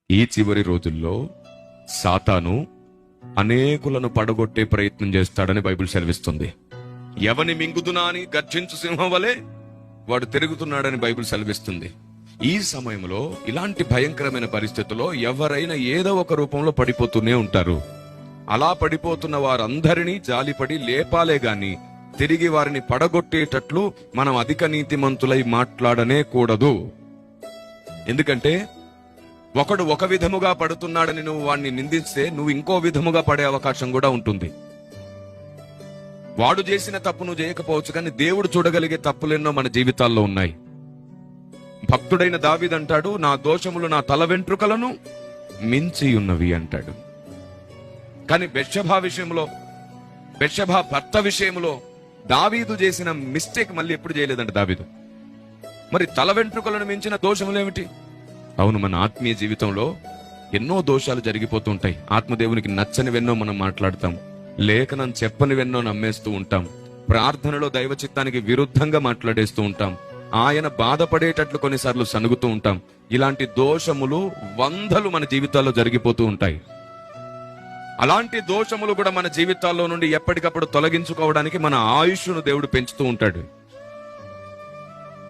ఈ చివరి రోజుల్లో సాతాను అనేకులను పడగొట్టే ప్రయత్నం చేస్తాడని బైబిల్ సెలవిస్తుంది. ఎవని మింగుదునా అని గర్జించు సింహం వలె వాడు తిరుగుతున్నాడని బైబిల్ సెలవిస్తుంది. ఈ సమయంలో ఇలాంటి భయంకరమైన పరిస్థితుల్లో ఎవరైనా ఏదో ఒక రూపంలో పడిపోతూనే ఉంటారు. అలా పడిపోతున్న వారందరినీ జాలిపడి లేపాలే గాని తిరిగి వారిని పడగొట్టేటట్లు మనం అధిక నీతిమంతులై మాట్లాడనే కూడదు. ఎందుకంటే ఒకడు ఒక విధముగా పడుతున్నాడని నువ్వు వాడిని నిందిస్తే నువ్వు ఇంకో విధముగా పడే అవకాశం కూడా ఉంటుంది. వాడు చేసిన తప్పు నువ్వు చేయకపోవచ్చు, కానీ దేవుడు చూడగలిగే తప్పులెన్నో మన జీవితాల్లో ఉన్నాయి. భక్తుడైన దావీదు అంటాడు, నా దోషములు నా తల వెంట్రుకలను మించి ఉన్నవి అంటాడు. కానీ బెత్షెబా భర్త విషయంలో దావీదు చేసిన మిస్టేక్ మళ్ళీ ఎప్పుడు చేయలేదంట దావీదు. మరి తల వెంట్రుకలను మించిన దోషములు ఏమిటి? అవును, మన ఆత్మీయ జీవితంలో ఎన్నో దోషాలు జరిగిపోతూ ఉంటాయి. ఆత్మదేవునికి నచ్చనివెన్నో మనం మాట్లాడతాం, లేఖనం చెప్పనివెన్నో నమ్మేస్తూ ఉంటాం, ప్రార్థనలో దైవ చిత్తానికి విరుద్ధంగా మాట్లాడేస్తూ ఉంటాం, ఆయన బాధపడేటట్లు కొన్నిసార్లు సనుగుతూ ఉంటాం. ఇలాంటి దోషములు వందలు మన జీవితాల్లో జరిగిపోతూ ఉంటాయి. అలాంటి దోషములు కూడా మన జీవితాల్లో నుండి ఎప్పటికప్పుడు తొలగించుకోవడానికి మన ఆయుష్ను దేవుడు పెంచుతూ ఉంటాడు.